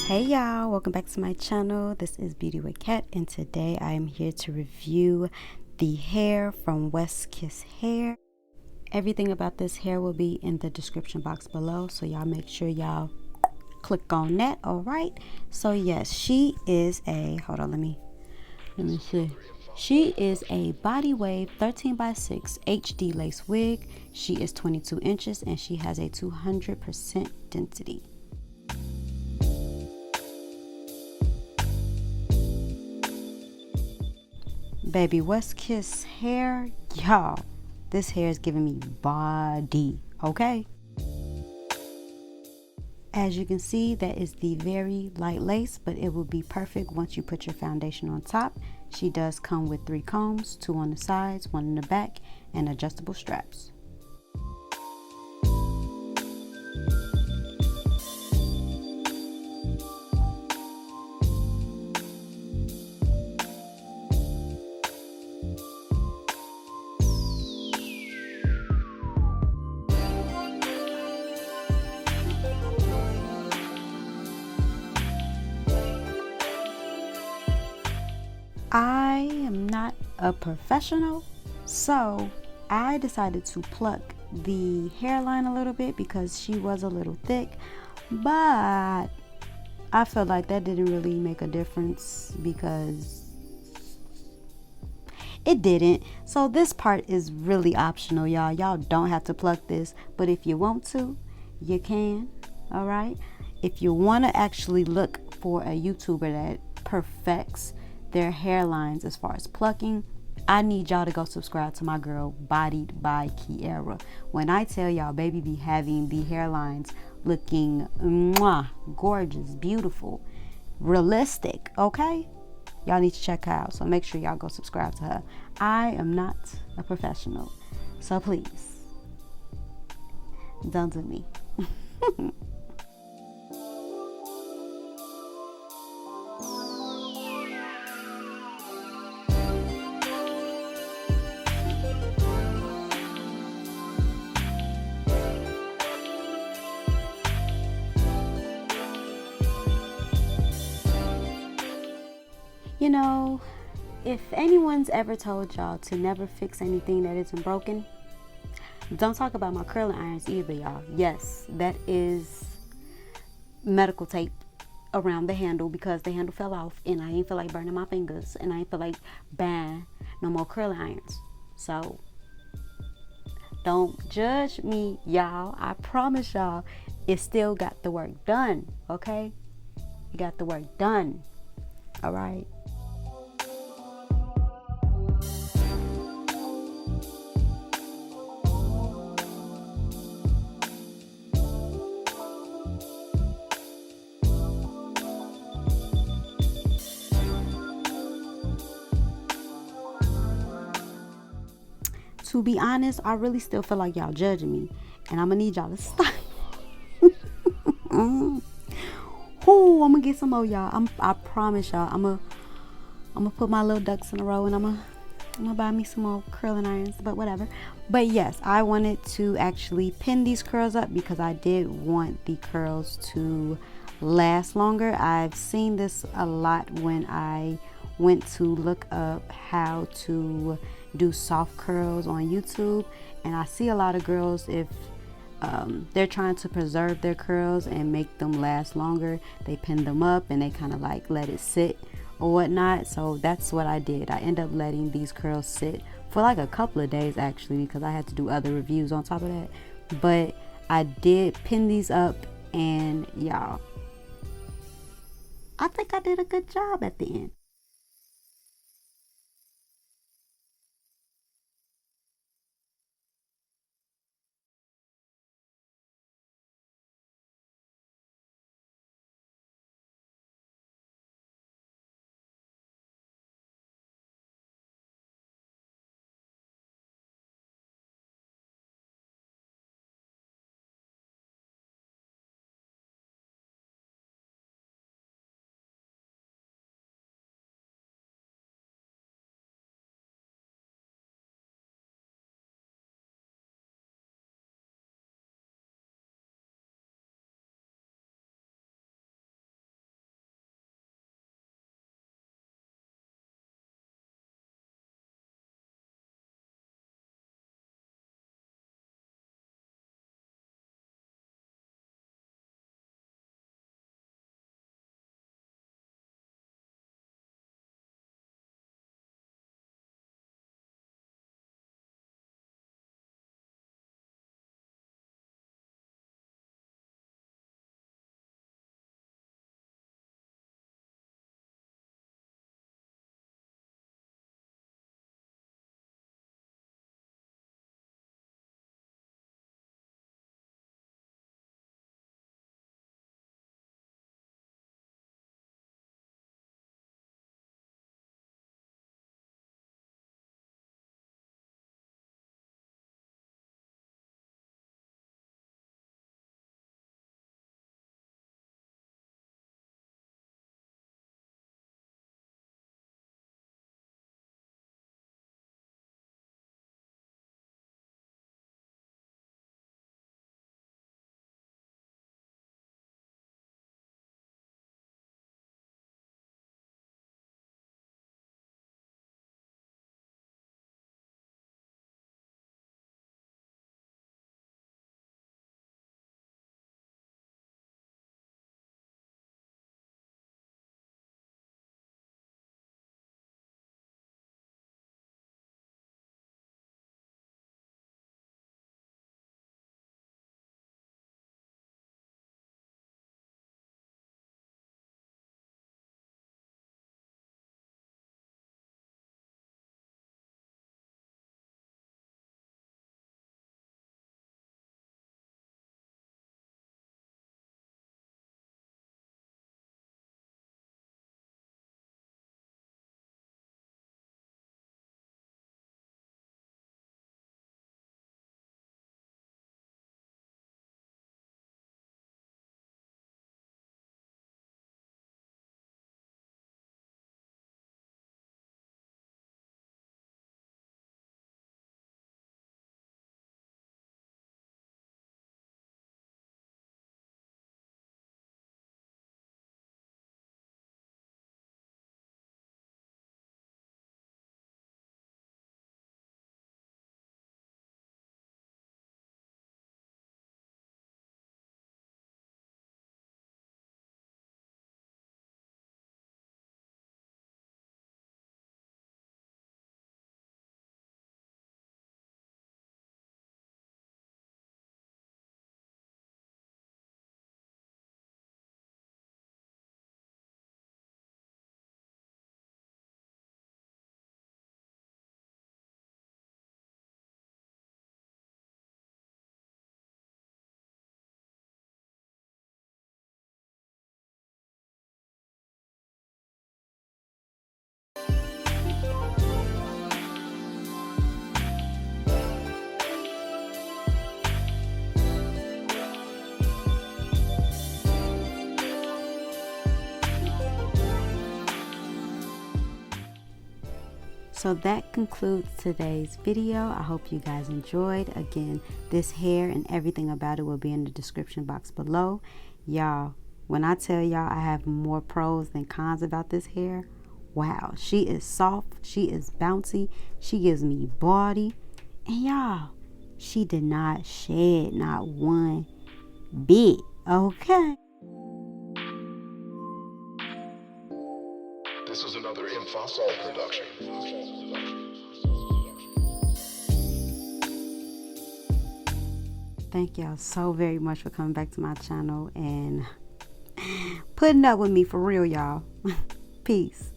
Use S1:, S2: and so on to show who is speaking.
S1: Hey y'all, welcome back to my channel. This is Beautyw.cat and today I am here to review the hair from West Kiss Hair. Everything about this hair will be in the description box below, so y'all make sure y'all click on that. All right, so yes, she is a, hold on, let me see. She is a body wave 13x6 HD lace wig. She is 22 inches and she has a 200% density. Baby, West Kiss hair, y'all, this hair is giving me body, okay? As you can see, that is the very light lace, but it will be perfect once you put your foundation on top. She does come with 3 combs, 2 on the sides, 1 in the back, and adjustable straps. I am not a professional, so I decided to pluck the hairline a little bit because she was a little thick, but I felt like that didn't really make a difference because it didn't. So this part is really optional, y'all. Y'all don't have to pluck this, but if you want to, you can. All right, if you want to actually look for a YouTuber that perfects their hairlines as far as plucking, I need y'all to go subscribe to my girl BodiedByKiera. When I tell y'all, baby be having the hairlines looking mwah, gorgeous, beautiful, realistic, okay? Y'all need to check her out, so make sure y'all go subscribe to her. I am not a professional, so please don't do me. You know, if anyone's ever told y'all to never fix anything that isn't broken, don't talk about my curling irons either, y'all. Yes, that is medical tape around the handle because the handle fell off and I ain't feel like burning my fingers and I ain't feel like buying no more curling irons. So don't judge me, y'all. I promise y'all it still got the work done, okay? You got the work done, all right? To be honest, I really still feel like y'all judging me, and I'm gonna need y'all to stop. Ooh, I'm gonna get some more, y'all. I promise y'all, I'm gonna put my little ducks in a row, and I'm gonna buy me some more curling irons, but whatever. But yes, I wanted to actually pin these curls up because I did want the curls to last longer. I've seen this a lot when I went to look up how to do soft curls on YouTube, and I see a lot of girls, if they're trying to preserve their curls and make them last longer, they pin them up and they kind of like let it sit or whatnot. So that's what I did. I end up letting these curls sit for like a couple of days actually because I had to do other reviews on top of that, but I did pin these up, and y'all, I think I did a good job at the end. So that concludes today's video. I hope you guys enjoyed. Again, this hair and everything about it will be in the description box below. Y'all, when I tell y'all I have more pros than cons about this hair, wow, she is soft, she is bouncy, she gives me body, and y'all, she did not shed not one bit, okay?
S2: This is another Infosol production.
S1: Thank y'all so very much for coming back to my channel and putting up with me for real, y'all. Peace.